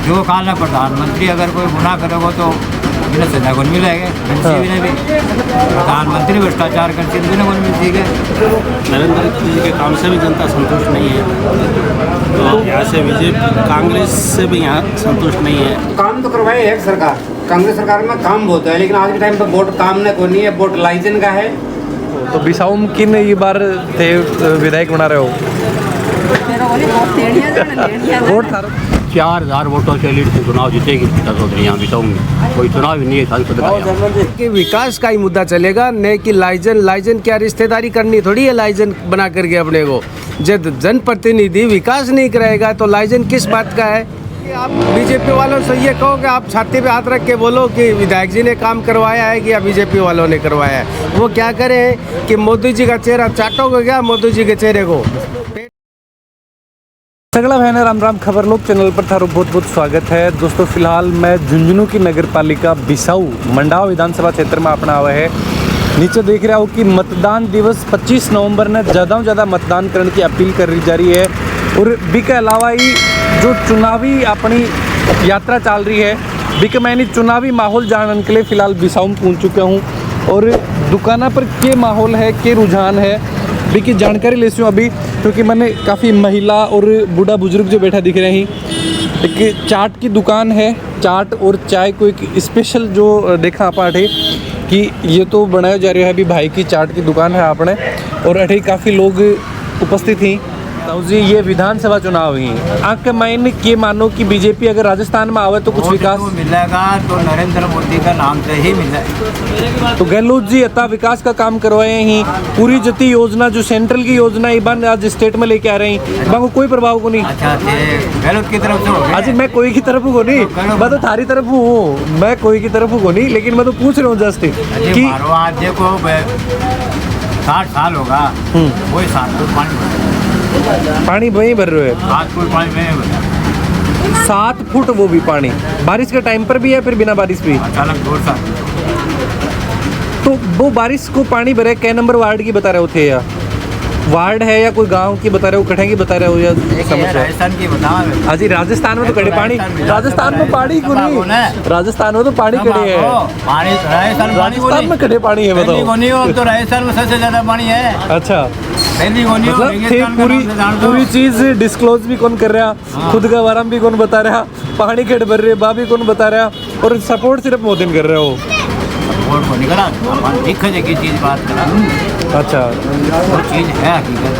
जो काल प्रधानमंत्री अगर कोई गुनाह करेगा तो बिना सजा को मिलेगा। भी प्रधानमंत्री भ्रष्टाचार करते बिना को मिलती है। नरेंद्र मोदी के काम से भी जनता संतुष्ट नहीं है, तो यहाँ से बीजेपी कांग्रेस से भी यहाँ संतुष्ट नहीं है। काम तो करवाए है सरकार, कांग्रेस सरकार में काम बहुत है, लेकिन आज के टाइम पे वोट काम को नहीं है, वोट लाइजन का है। तो बिसाऊ में किन ये बार थे विधायक बना रहे हो? वोट 4000 वोटों से लीड से चुनाव जीतेगी चौधरी यहाँ बिसाऊ में। कोई चुनाव ही नहीं है सांसद का। कि विकास का ही मुद्दा चलेगा, नहीं कि लाइजन क्या रिश्तेदारी करनी थोड़ी है लाइजन बना करके अपने को। जब जनप्रतिनिधि विकास नहीं कराएगा तो लाइजन किस बात का है? आप बीजेपी वालों से ये कहो कि आप छाती पे हाथ रख के बोलो कि विधायक जी ने काम करवाया है कि या बीजेपी वालों ने करवाया है। वो क्या करें कि मोदी जी का चेहरा चाटोगे क्या मोदी जी के चेहरे को? सगला बहन राम राम खबर लोग चैनल पर थारो बहुत बहुत स्वागत है। दोस्तों फिलहाल मैं झुंझुनू की नगर पालिका बिसाऊ मंडाव विधानसभा क्षेत्र में अपना हुआ है। नीचे देख रहा हूँ कि मतदान दिवस 25 नवंबर ने ज़्यादा मतदान करने की अपील करी जा रही है। और बीके अलावा ही जो चुनावी अपनी यात्रा चल रही है, बीके मैंने चुनावी माहौल जानने के लिए फ़िलहाल बिसाऊ में पहुँच चुका हूँ। और दुकाना पर के माहौल है, के रुझान है, बीकी जानकारी ले हूँ अभी, क्योंकि मैंने काफ़ी महिला और बूढ़ा बुजुर्ग जो बैठा दिख रहे हैं। एक चाट की दुकान है, चाट और चाय को एक स्पेशल जो देखा पाठ है कि ये तो बनाया जा रहा है अभी भाई की चाट की दुकान है आपने। और अठे काफ़ी लोग उपस्थित थी। तो जी ये विधानसभा चुनाव ही आँख के मायने ये मानो कि बीजेपी अगर राजस्थान में आवे तो कुछ विकास मिलेगा तो नरेंद्र मोदी का नाम से ही मिलेगा। तो गहलोत जी अता विकास का काम करवाए ही, पूरी जती योजना जो सेंट्रल की योजना इबान आज स्टेट में लेके आ रही हैं, कोई प्रभाव को नहीं। अच्छा गहलोत की तरफ से आज मैं कोई की तरफ को नहीं, मैं तो थारी तरफ हूँ, मैं कोई की तरफ को नहीं, लेकिन मैं तो पूछ रहा हूँ जस्ट कि आज देखो 60 साल होगा वही 7 फुट पानी वहीं भर रहे हो। 7 फुट पानी में 7 फुट वो भी पानी बारिश के टाइम पर भी है, फिर बिना बारिश भी अचानक 2 साल। तो वो बारिश को पानी भरे कै नंबर वार्ड की बता रहे हो थे, या वार्ड है या कोई गांव की बता रहे हो, कठे की बता रहे हो, या समझ राजस्थान की बताओ। अजी राजस्थान में तो कड़े पानी, राजस्थान में पानी को नहीं, राजस्थान में तो पानी कड़े है, राजस्थान में कड़े पानी है बताओ। तो राजस्थान में सबसे ज्यादा पानी है। अच्छा मतलब पूरी चीज डिस्क्लोज भी कौन कर रहा, खुद का वारम भी कौन बता रहा, पानी कट भर रहे बा भी कौन बता रहा, और सपोर्ट सिर्फ मोदी कर रहे हो। वोट को निकला अपन दिख की चीज बात करा। अच्छा वो चीज है हकीकत।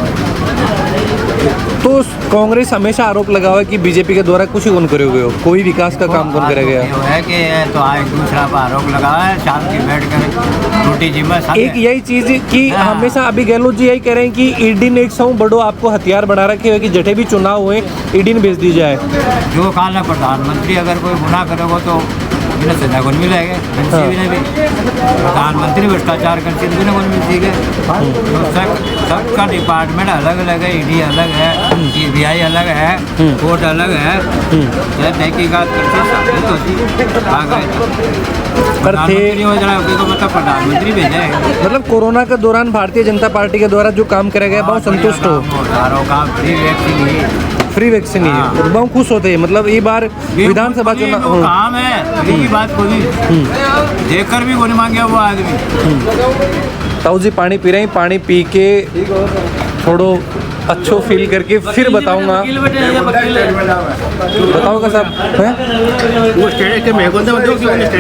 तो कांग्रेस हमेशा आरोप लगा हुआ है कि बीजेपी के द्वारा कुछ ही कौन करोगे हो, कोई विकास का काम कौन करेगा है कि तो आज दूसरा पर आरोप लगा है, शाम की बैठ कर रोटी जिम्मा। एक यही चीज कि हमेशा अभी गहलोत जी यही कह रहे हैं कि ईडी ने एक सौ बड़ो आपको हथियार बना रखे है कि जठे भी चुनाव हुए ईडी ने भेज दी जाए। जो काल प्रधानमंत्री अगर कोई गुनाह करेगा तो बिना सजा को मिलेगा। भी प्रधानमंत्री भ्रष्टाचार करते बिना को मिलती है। सबका डिपार्टमेंट अलग अलग है, ईडी अलग है, सीबीआई अलग है, कोर्ट अलग है, तहकीकात मतलब प्रधानमंत्री भेजा है। मतलब कोरोना के दौरान भारतीय जनता पार्टी के द्वारा जो काम करा गया बहुत संतुष्ट हो। फ्री वैक्सीन ही है, बहुत खुश होते हैं। मतलब ये बार विधानसभा चुनाव काम है की बात को देखकर भी कोई मांगे वो आदमी। ताऊ जी पानी पी रहे हैं, पानी पी के थोड़ो अच्छो फील करके फिर बताऊंगा साहब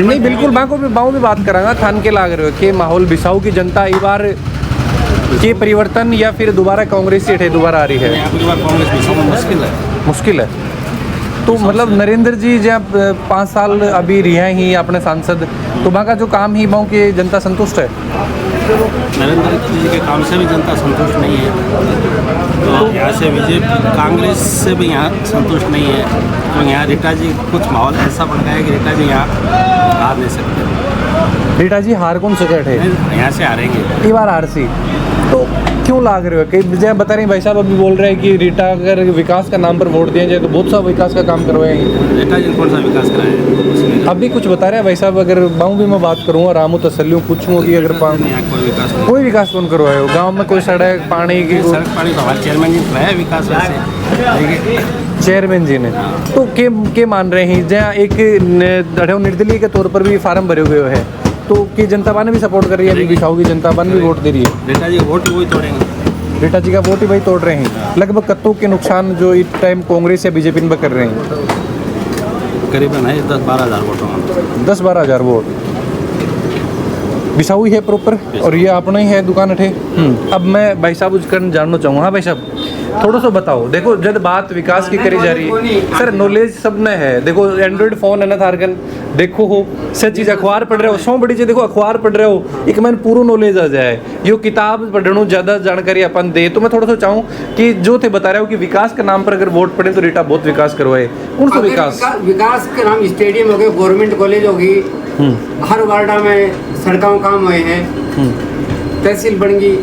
नहीं बिल्कुल बाऊ भी बात करांगा। थान के लाग रहे हो कि माहौल बिसाऊ की जनता ये बार के परिवर्तन या फिर दोबारा कांग्रेस सीट है दोबारा आ रही है? मुश्किल है। तो मतलब नरेंद्र जी जब 5 साल अभी रिहा ही अपने सांसद, तो वहाँ का जो काम ही वहाँ की जनता संतुष्ट है? नरेंद्र जी के काम से भी जनता संतुष्ट नहीं है, तो यहाँ से बीजेपी कांग्रेस से भी यहाँ संतुष्ट नहीं है। तो यहाँ रीटा जी कुछ माहौल ऐसा बन गया है कि रीटा जी यहाँ हार नहीं सकते। रीटा जी हार कौन सकट है? यहाँ से हारेंगे ये बार हारसी। तो क्यों लाग रहे हो कि जैसे बता रहे हैं भाई साहब अभी बोल रहे हैं कि रीटा अगर विकास का नाम पर वोट दिया जाए तो बहुत सा विकास का काम करवाएंगे। रीटा जी कौन सा विकास कराए? अभी कुछ बता रहे हैं भाई साहब, अगर बाहू भी मैं बात करूँगा रामू तसल्लियों पूछूंगा कि अगर कोई विकास कौन करवाए हो गाँव में, कोई सड़क पानी की सड़क पानी तो हमारे चेयरमैन जी कराया विकास वैसे। चेयरमैन जी ने तो के मान रहे हैं जहाँ एक निर्दलीय के तौर पर भी फार्म भरे हुए है तो कि जनता पार्टी भी सपोर्ट कर रही है अभी बिसाऊ की जनता पार्टी भी वोट दे रही है रेटा जी वोट वही तोड़ेंगे रेटा जी का वोट ही भाई तोड़ रहे हैं लगभग कत्तों के नुकसान जो इस टाइम कांग्रेस या बीजेपी में कर रहे हैं करीबन है 10-12 हज़ार वोटों में 10-12 हज़ार वोट बिसाऊ ही है प्रॉपर और ये अपना ही है दुकान अठे अब मैं भाई साहब उसका जानना चाहूँगा हाँ भाई साहब थोड़ा सा बताओ देखो जब बात विकास की करी जा रही है सर नॉलेज सब ने है देखो एंड्रॉइड फोन है ना थारकन देखो हो सच चीज अखबार पढ़ रहे हो सौ बड़ी चीज देखो अखबार पढ़ रहे हो एक मैंने पूरा नॉलेज आ जाए यो किताब पढ़ने ज़्यादा जानकारी अपन दे तो मैं थोड़ा सा चाहूँ कि जो थे बता रहे हो कि विकास के नाम पर अगर वोट पड़े तो रीटा बहुत विकास करवाए कौन सा विकास विकास के नाम स्टेडियम हो गए गवर्नमेंट कॉलेज होगी हर वार्डा में सड़कों काम हुए हैं तहसील बन गई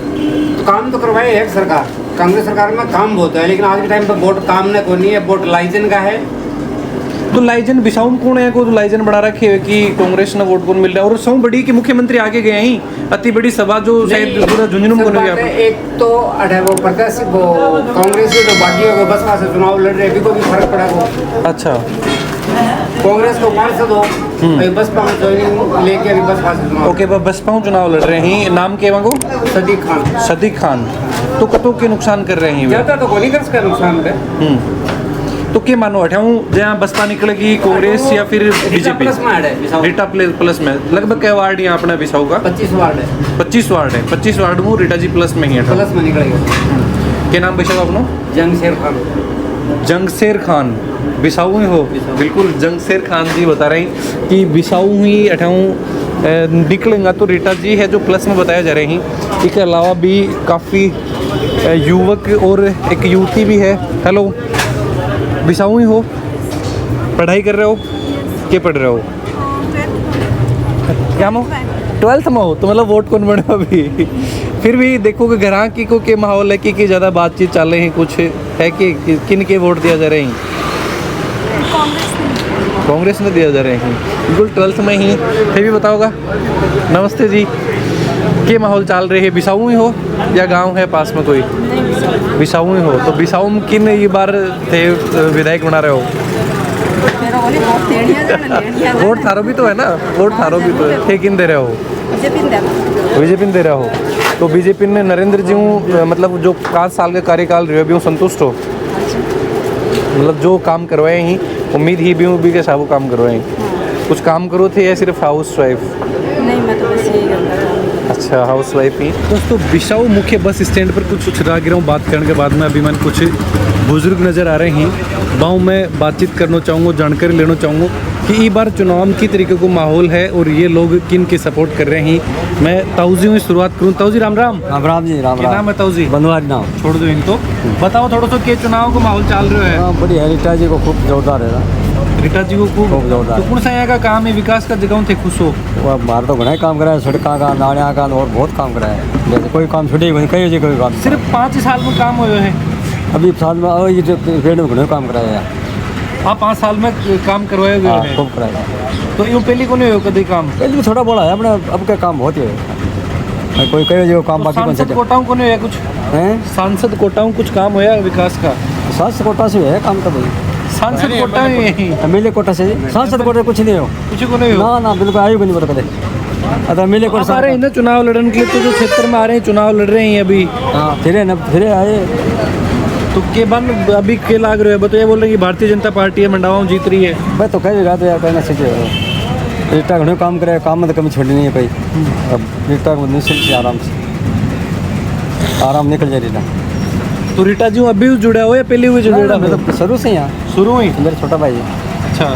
तो काम तो करवाए है सरकार कांग्रेस सरकार में काम बहुत है लेकिन आज के टाइम पे वोट काम न को नहीं है वोट लाइजन का है तो लाइजन बिसाऊ में कौन है को तो लाइजन बढ़ा रखे है कि कांग्रेस ने वोट कौन मिल रहा है और सौ बड़ी कि मुख्यमंत्री आगे गए ही अति बड़ी सभा जो शायद पूरा झुंझुनू में होने गया एक तो वो प्रत्याशी वो कांग्रेस के जो बागी है वो बसपा से चुनाव लड़ रहे अभी को भी फर्क पड़ा वो अच्छा कांग्रेस को 500 दो बसपा में ज्वाइनिंग लेके अभी बसपा से चुनाव ओके बसपा चुनाव लड़ रहे हैं नाम के वांगो सदीक खान तो कतों के नुकसान कर रहे हैं ज्यादा तो कोई कर नुकसान है तो क्या मानो हटाऊं जहाँ बसपा निकलेगी कांग्रेस या फिर बीजेपी रीटा प्लस में लगभग क्या वार्ड यहाँ अपना बिसाऊ का 25 वार्ड है 25 वार्ड है 25 वार्ड में रीटा जी प्लस में ही है प्लस में निकलेगा क्या नाम बिसाऊ अपना जंगशेर खान बिसाऊ ही हो बिल्कुल जंगशेर खान जी बता रहे हैं कि बिसाऊ ही हटाऊं निकलेगा तो रीटा जी है जो प्लस में बताया जा रहे हैं इसके अलावा भी काफ़ी युवक और एक युवती भी है हेलो बिसाऊ ही हो पढ़ाई कर रहे हो क्या पढ़ रहे हो क्या हो 12th में हो तो मतलब वोट कौन बने अभी फिर भी देखो कि घर की को के माहौल है कि ज़्यादा बातचीत चल रही है कुछ है कि किन के वोट दिया जा रहे हैं कांग्रेस ने दिया जा रहे हैं बिल्कुल 12th में ही फिर भी बताओगा नमस्ते जी के माहौल चल रही है बिसाऊ ही हो या गांव है पास में कोई बिसाऊ ही हो तो बिसाऊ में किन ये बार थे विधायक बना रहे हो वोट थारो भी तो है ना वोट थारो भी तो है थे किन दे रहे हो बीजेपी दे रहे हो तो बीजेपी ने नरेंद्र जी मतलब जो 5 साल का कार्यकाल रहे अभी संतुष्ट हो मतलब जो काम करवाए ही उम्मीद ही भी के साबू काम करवाए कुछ काम करो थे या सिर्फ हाउस वाइफ नहीं मैं तो बस यही करता हूँ अच्छा हाउस वाइफ ही दोस्तों बिसाऊ मुख्य बस स्टैंड पर कुछ राहगीरों बात करने के बाद में अभी मैंने कुछ बुजुर्ग नज़र आ रहे हैं गाँव में बातचीत करना चाहूँगा जानकारी लेना चाहूँगा कि इस बार चुनाव की तरीके को माहौल है और ये लोग किन के सपोर्ट कर रहे हैं मैं ताऊजी में शुरुआत करूँ ताऊजी राम राम राम जी राम क्या नाम है ताऊजी बनवारी नाम छोड़ दो इनको बताओ थोड़ा सा के चुनाव का माहौल चल रहा है हाँ बढ़िया रीटा जी को खूब जोरदार है रीटा जी को खूब जोरदार तो कौन सा यहाँ का काम है विकास का जगह थे खुश हो वो हमारा तो घना काम कराया सड़कों का नालिया का और बहुत काम कराया जैसे कोई काम छुटे ही कहीं जी कोई काम सिर्फ 5 साल में काम हुए है अभी साल में ये पेड़ में घने काम कराया आप 5 साल में काम करवाए हुए हैं खूब कराया तो यूँ पहले को नहीं हो कभी काम पहले भी थोड़ा बड़ा है अपने अब का काम बहुत है कोई कहीं जो काम बाकी बन सांसद कोटाओं को नहीं है कुछ हैं सांसद कोटाओं कुछ काम होया विकास का सांसद कोटा से है काम तो भाई सांसद कोटा में यही एमएलए कोटा से सांसद कोटा कुछ नहीं हो कुछ को नहीं हो ना ना बिल्कुल आयु को नहीं पता कदे अब एमएलए कोटा आ रहे हैं ना चुनाव लड़ने के लिए तो जो क्षेत्र में आ रहे हैं चुनाव लड़ रहे हैं अभी हाँ फिर आए तो के बन अभी के लाग रहे हो तो ये बोल रहे हैं कि भारतीय जनता पार्टी है मंडावा जीत रही है भाई तो कह रहा तो यार कहना चाहिए रीटा घने काम करे काम में तो कमी छोड़ी नहीं है भाई अब रीटा को निश्चित से आराम निकल जाए रीटा तो रीटा जी अभी जुड़ा हो या पहले हुए जुड़ा मतलब शुरू से यहाँ शुरू ही मेरा छोटा भाई है अच्छा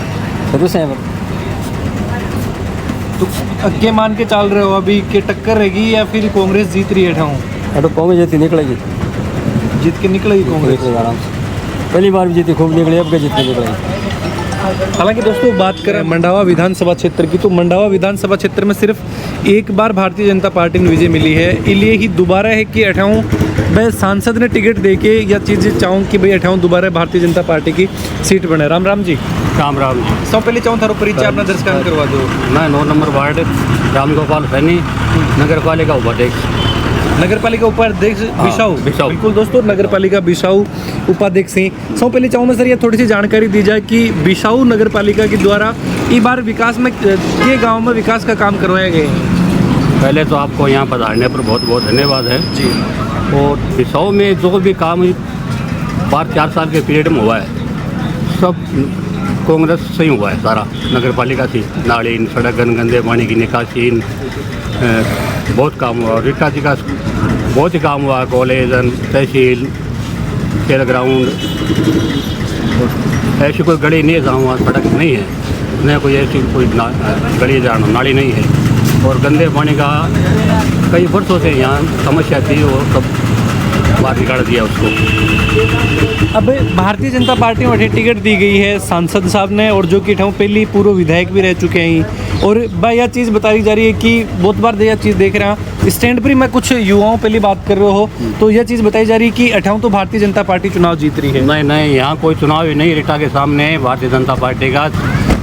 शुरू से तो अगे मान के चल रहे हो अभी के टक्कर रहेगी या फिर कांग्रेस जीत रही है ठाऊँ अरे कांग्रेस जीती निकलेगी जीत के निकलेगी कांग्रेस आराम से पहली बार भी जीती खूब निकली अब के जीत के निकलेगी हालांकि दोस्तों बात करें मंडावा विधानसभा क्षेत्र की तो मंडावा विधानसभा क्षेत्र में सिर्फ एक बार भारतीय जनता पार्टी ने विजय मिली है इसलिए ही दोबारा है कि अठाऊँ मैं सांसद ने टिकट देके या चीज़ें चाहूँ कि भाई अठाऊँ दोबारा भारतीय जनता पार्टी की सीट बने राम राम जी राम राम जी सब पहले चाहूँ थारो परिचय अपना दर्शक करवा दो मैं 9 नंबर वार्ड राम गोपाल सैनी नगर पालिका उपाध्यक्ष नगर पालिका उपाध्यक्ष बिसाऊ। बिसाऊ। बिल्कुल दोस्तों, नगर पालिका बिसाऊ उपाध्यक्ष हैं। सब पहले चाहूँगा सर ये थोड़ी सी जानकारी दी जाए कि बिसाऊ नगर पालिका के द्वारा इस बार विकास में के गाँव में विकास का काम करवाए गए हैं। पहले तो आपको यहाँ पधारने पर बहुत बहुत धन्यवाद है जी। और बिसाऊ में जो भी काम 4 साल के पीरियड में हुआ है सब कांग्रेस से ही हुआ है सारा। नगर पालिका से नाली, सड़क, गंदे पानी की निकासी, बहुत काम हुआ। रिटा जी का बहुत ही काम हुआ, कॉलेज, तहसील, खेल ग्राउंड, ऐसी कोई गली नहीं है जहाँ वहाँ सड़क नहीं है, न कोई ऐसी कोई गली जहाँ नाली नहीं है। और गंदे पानी का कई वर्षों से यहाँ समस्या थी, वो सब बाहर निकाल दिया उसको। अब भारतीय जनता पार्टी में टिकट दी गई है सांसद साहब ने, और जो कि पहली पूर्व विधायक भी रह चुके हैं। और भाई यह चीज़ बताई जा रही है कि बहुत बार यह चीज़ देख रहा हूँ स्टैंड पर ही मैं कुछ युवाओं पहली बात कर रहे हो, तो यह चीज़ बताई जा रही है कि अठाऊं तो भारतीय जनता पार्टी चुनाव जीत रही है। नहीं, यहाँ कोई चुनाव ही नहीं। रिटा के सामने भारतीय जनता पार्टी का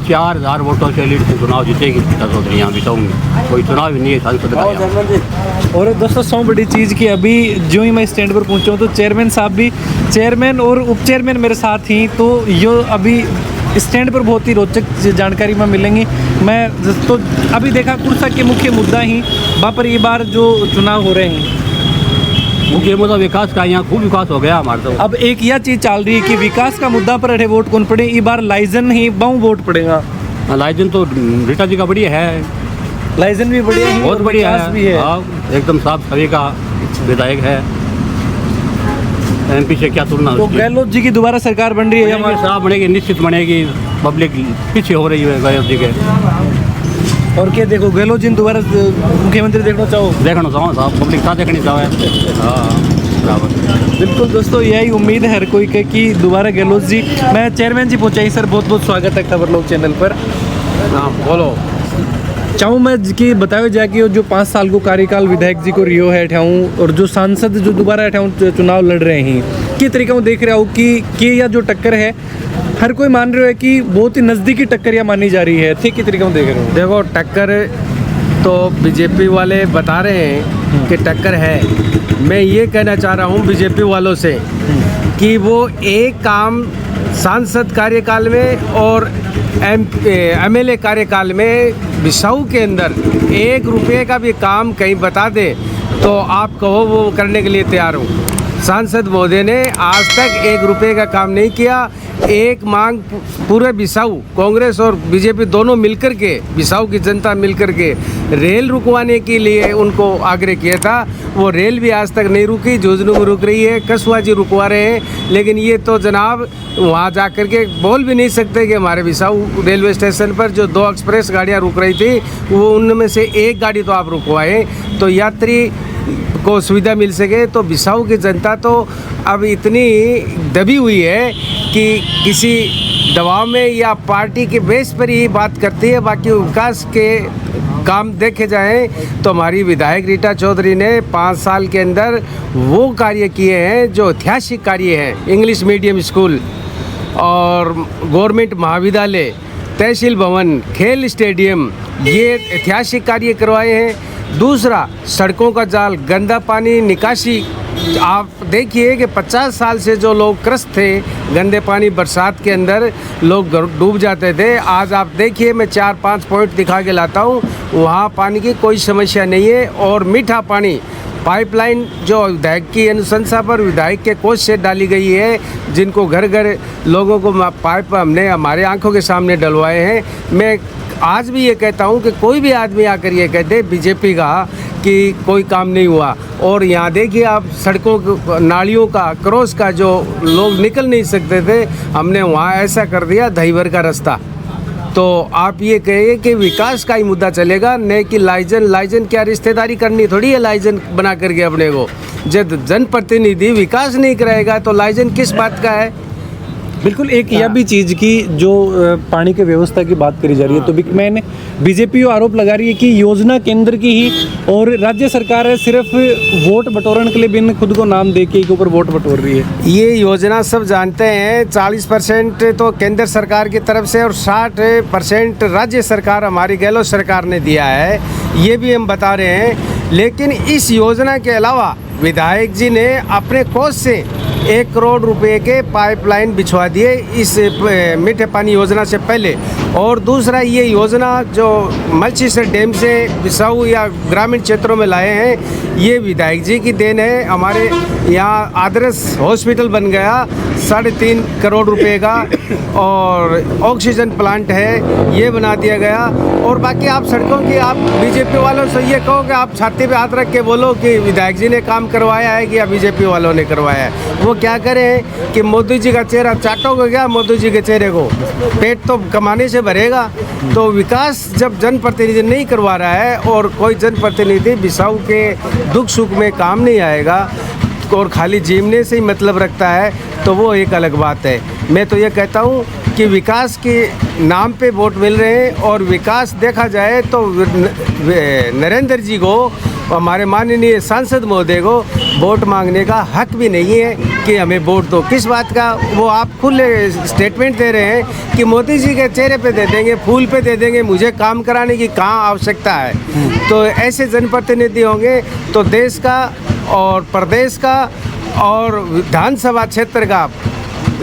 4000 वोटों से लीड से चुनाव जीतेगी रिटा चौधरी। यहाँ बिसाऊ में कोई चुनाव ही नहीं है सांसद का। और दोस्तों सौ बड़ी चीज़ की अभी जो ही मैं स्टैंड पर पहुंचा हूँ तो चेयरमैन साहब भी, चेयरमैन और उप चेयरमैन मेरे साथ ही, तो ये अभी स्टैंड पर बहुत ही रोचक जानकारी में मिलेंगी। मैं तो अभी देखा कुर्सा के मुख्य मुद्दा ही वहाँ पर ये बार जो चुनाव हो रहे हैं, मुख्य मुद्दा विकास का। यहाँ खूब विकास हो गया हमारे तो। अब एक यह चीज़ चल रही है कि विकास का मुद्दा पर अठे वोट कौन पड़े, इस बार लाइजन ही बहु वोट पड़ेगा। लाइजन तो रिटा जी का बढ़िया है, लाइजन भी बढ़िया है, बहुत बढ़िया है, भी है। एकदम साफ सभी का विधायक है। एमपी से क्या तुलना तो गहलोत जी की दोबारा सरकार बन रही है, हमारे साफ बनेगी, निश्चित बनेगी। पब्लिक पीछे हो रही है गहलोत जी के। और क्या देखो गहलोत जी दोबारा मुख्यमंत्री देखना चाहो? देखना चाहो साहब, पब्लिक साथ देखनी चाहे। हाँ बराबर। बिल्कुल दोस्तों, यही उम्मीद है हर कोई के कि दोबारा गहलोत जी। मैं चेयरमैन जी पहुंचाई सर, बहुत बहुत स्वागत है खबर लोग चैनल पर। हाँ बोलो। चाहूँ मैं कि बताया जाए कि जो 5 साल को कार्यकाल विधायक जी को रियो है अठाऊं, और जो सांसद जो दोबारा अठाऊं चुनाव लड़ रहे हैं, किस तरीके में देख रहा हूँ कि यह जो टक्कर है हर कोई मान रहा है कि बहुत ही नज़दीकी टक्कर यह मानी जा रही है, ठीक किस तरीके में देख रहे हो? देखो टक्कर तो बीजेपी वाले बता रहे हैं कि टक्कर है। मैं ये कहना चाह रहा हूँ बीजेपी वालों से कि वो एक काम सांसद कार्यकाल में और एमएलए कार्यकाल में बिसाऊ के अंदर 1 रुपये का भी काम कहीं बता दे तो आप कहो वो करने के लिए तैयार हूँ। सांसद महोदय ने आज तक 1 रुपये का काम नहीं किया। एक मांग पूरे बिसाऊ कांग्रेस और बीजेपी दोनों मिलकर के, बिसाऊ की जनता मिलकर के रेल रुकवाने के लिए उनको आग्रह किया था। वो रेल भी आज तक नहीं रुकी, झुंझुनू में रुक रही है, कसुआ जी रुकवा रहे हैं। लेकिन ये तो जनाब वहाँ जा कर के बोल भी नहीं सकते कि हमारे बिसाऊ रेलवे स्टेशन पर जो 2 एक्सप्रेस गाड़ियाँ रुक रही थी वो उनमें से 1 गाड़ी तो आप रुकवाए तो यात्री को सुविधा मिल सके। तो बिसाऊ की जनता तो अब इतनी दबी हुई है कि किसी दबाव में या पार्टी के बेस पर ही बात करती है। बाकी विकास के काम देखे जाएं तो हमारी विधायक रीटा चौधरी ने 5 साल के अंदर वो कार्य किए हैं जो ऐतिहासिक कार्य हैं। इंग्लिश मीडियम स्कूल और गवर्नमेंट महाविद्यालय, तहसील भवन, खेल स्टेडियम, ये ऐतिहासिक कार्य करवाए हैं। दूसरा, सड़कों का जाल, गंदा पानी निकासी। आप देखिए कि 50 साल से जो लोग त्रस्त थे गंदे पानी, बरसात के अंदर लोग डूब जाते थे। आज आप देखिए, मैं 4-5 पॉइंट दिखा के लाता हूँ, वहाँ पानी की कोई समस्या नहीं है। और मीठा पानी पाइपलाइन जो विधायक की अनुशंसा पर विधायक के कोष से डाली गई है, जिनको घर घर लोगों को पाइप हमने हमारे आंखों के सामने डलवाए हैं। मैं आज भी ये कहता हूँ कि कोई भी आदमी आकर ये कह दे बीजेपी का कि कोई काम नहीं हुआ। और यहाँ देखिए आप सड़कों, नालियों का क्रॉस का जो लोग निकल नहीं सकते थे, हमने वहाँ ऐसा कर दिया दही भर का रास्ता। तो आप ये कहिए कि विकास का ही मुद्दा चलेगा, नहीं कि लाइजन क्या रिश्तेदारी करनी थोड़ी है लाइजन बना करके अपने को। जब जनप्रतिनिधि विकास नहीं कराएगा तो लाइजन किस बात का है? बिल्कुल। एक यह भी चीज़ की जो पानी की व्यवस्था की बात करी जा रही है, तो मैंने बीजेपी आरोप लगा रही है कि योजना केंद्र की ही और राज्य सरकार है सिर्फ वोट बटोरने के लिए बिन खुद को नाम दे के ऊपर वोट बटोर रही है। ये योजना सब जानते हैं, 40% तो केंद्र सरकार की तरफ से और 60% राज्य सरकार हमारी गहलोत सरकार ने दिया है। ये भी हम बता रहे हैं लेकिन इस योजना के अलावा विधायक जी ने अपने कोष से 1 करोड़ रुपए के पाइपलाइन बिछवा दिए इस मीठे पानी योजना से पहले। और दूसरा, ये योजना जो मल्चीसर डैम से बिसाऊ या ग्रामीण क्षेत्रों में लाए हैं, ये विधायक जी की देन है। हमारे यहाँ आदर्श हॉस्पिटल बन गया 3.5 करोड़ रुपए का, और ऑक्सीजन प्लांट है ये बना दिया गया। और बाकी आप सड़कों की, आप बीजेपी वालों से ये कहो कि आप छाती पे हाथ रख के बोलो कि विधायक जी ने काम करवाया है कि या बीजेपी वालों ने करवाया है। वो क्या करें कि मोदी जी का चेहरा चाटोगे क्या? मोदी जी के चेहरे को पेट तो कमाने से भरेगा। तो विकास जब जनप्रतिनिधि नहीं करवा रहा है और कोई जनप्रतिनिधि बिसाऊ के दुख सुख में काम नहीं आएगा और खाली जीवने से ही मतलब रखता है, तो वो एक अलग बात है। मैं तो ये कहता हूँ कि विकास के नाम पे वोट मिल रहे हैं, और विकास देखा जाए तो नरेंद्र जी को, हमारे माननीय सांसद महोदय को वोट मांगने का हक भी नहीं है कि हमें वोट दो। किस बात का? वो आप खुले स्टेटमेंट दे रहे हैं कि मोदी जी के चेहरे पे दे देंगे, फूल पे दे देंगे, मुझे काम कराने की कहाँ आवश्यकता है। तो ऐसे जनप्रतिनिधि होंगे तो देश का और प्रदेश का और विधानसभा क्षेत्र का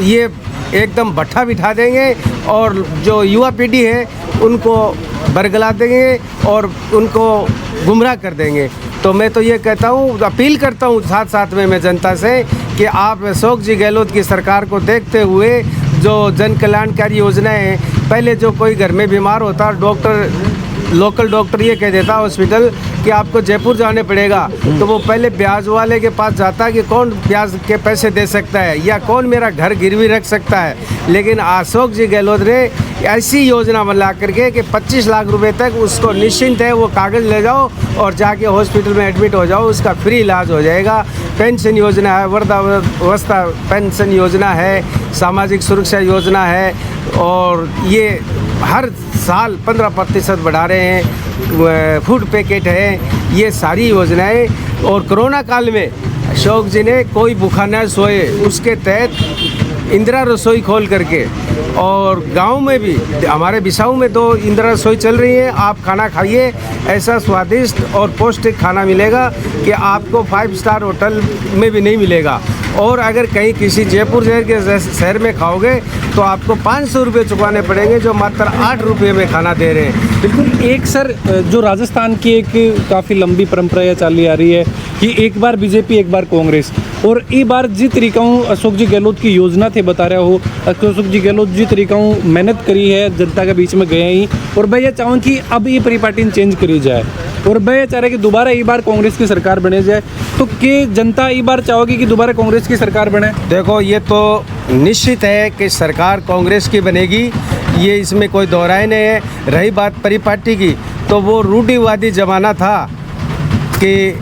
ये एकदम भट्ठा बिठा देंगे, और जो युवा पीढ़ी है उनको बरगला देंगे और उनको गुमराह कर देंगे। तो मैं तो ये कहता हूँ, अपील करता हूँ साथ साथ में मैं जनता से कि आप अशोक जी गहलोत की सरकार को देखते हुए जो जन कल्याणकारी योजनाएं हैं, पहले जो कोई घर में बीमार होता, लोकल डॉक्टर ये कह देता हॉस्पिटल कि आपको जयपुर जाने पड़ेगा, तो वो पहले ब्याज वाले के पास जाता कि कौन ब्याज के पैसे दे सकता है या कौन मेरा घर गिरवी रख सकता है। लेकिन अशोक जी गहलोत ने ऐसी योजना बना करके कि 25 लाख रुपए तक उसको निश्चिंत है, वो कागज़ ले जाओ और जाके हॉस्पिटल में एडमिट हो जाओ, उसका फ्री इलाज हो जाएगा। पेंशन योजना है, वृद्धावस्था पेंशन योजना है, सामाजिक सुरक्षा योजना है, और ये हर साल 15% बढ़ा रहे हैं, फूड पैकेट है, ये सारी योजनाएं। और कोरोना काल में अशोक जी ने कोई भूखा न सोए उसके तहत इंदिरा रसोई खोल करके, और गांव में भी हमारे बिसाऊ में 2 इंदिरा रसोई चल रही है। आप खाना खाइए, ऐसा स्वादिष्ट और पौष्टिक खाना मिलेगा कि आपको 5 स्टार होटल में भी नहीं मिलेगा। और अगर कहीं किसी जयपुर शहर में खाओगे तो आपको 500 रुपये चुकाने पड़ेंगे, जो मात्र 8 रुपये में खाना दे रहे हैं। बिल्कुल। एक सर, जो राजस्थान की एक काफ़ी लंबी परंपरा यह चली आ रही है कि एक बार बीजेपी एक बार कांग्रेस, और ई बार जिस तरीका अशोक जी गहलोत की योजना थे बता रहे हो, अशोक जी गहलोत जिस तरीका मेहनत करी है जनता के बीच में गए ही, और मैं ये चाहूँ कि अब ये परिपाटी चेंज करी जाए, और मैं ये चाह रहा कि दोबारा ई बार कांग्रेस की सरकार बने जाए। तो क्या जनता ई बार चाहोगी कि दोबारा कांग्रेस की सरकार बने? देखो, ये तो निश्चित है कि सरकार कांग्रेस की बनेगी, ये इसमें कोई दोहराई नहीं है। रही बात परिपाटी की, तो वो रूढ़िवादी ज़माना था कि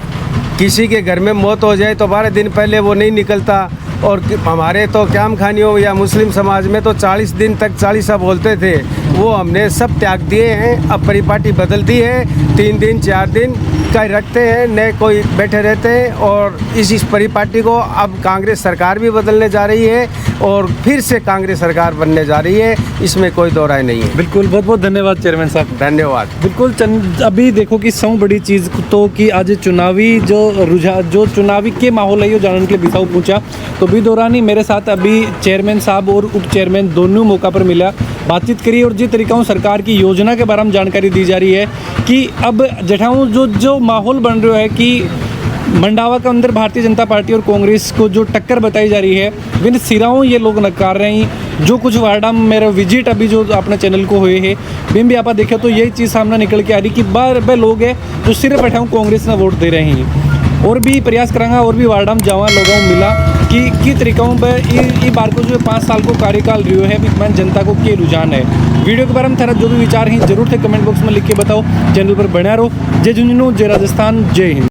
किसी के घर में मौत हो जाए तो 12 दिन पहले वो नहीं निकलता, और हमारे तो क्याम खानियों या मुस्लिम समाज में तो 40 दिन तक चालीसा बोलते थे, वो हमने सब त्याग दिए हैं। अब परिपाटी बदलती है, 3 दिन 4 दिन का रखते हैं, नए कोई बैठे रहते हैं, और इस परिपाटी को अब कांग्रेस सरकार भी बदलने जा रही है और फिर से कांग्रेस सरकार बनने जा रही है, इसमें कोई दो राय नहीं है। बिल्कुल, बहुत बहुत धन्यवाद चेयरमैन साहब। धन्यवाद। बिल्कुल। अभी देखो कि सौ बड़ी चीज़ तो कि आज चुनावी जो चुनावी के माहौल है, जानने के लिए बिसाऊ पूछा, तो भी दौरान मेरे साथ अभी चेयरमैन साहब और उप चेयरमैन दोनों मौका पर मिला, बातचीत करी, और जिस तरीका सरकार की योजना के बारे में जानकारी दी जा रही है कि अब जठाऊँ जो माहौल बन रहा है कि मंडावा के अंदर भारतीय जनता पार्टी और कांग्रेस को जो टक्कर बताई जा रही है, विन सिराओं ये लोग नकार रहे हैं। जो कुछ वार्डा में मेरा विजिट अभी जो अपने चैनल को हुए है, बिम भी आप देखे तो यही चीज़ सामने निकल के आ रही कि बार लोग हैं जो सिर्फ बैठाऊँ कांग्रेस ने वोट दे रहे हैं। और भी प्रयास करांगा, और भी वार्डा में जावा लोगों को मिला कि तरीकाओं पर ये बार को जो 5 साल को कार्यकाल रही है, विद्यमान जनता को क्या रुझान है। वीडियो के बारे में थारा जो भी विचार हैं जरूर थे कमेंट बॉक्स में लिख के बताओ। चैनल पर बना रहो। जय झुंझुनू, जय राजस्थान, जय हिंद।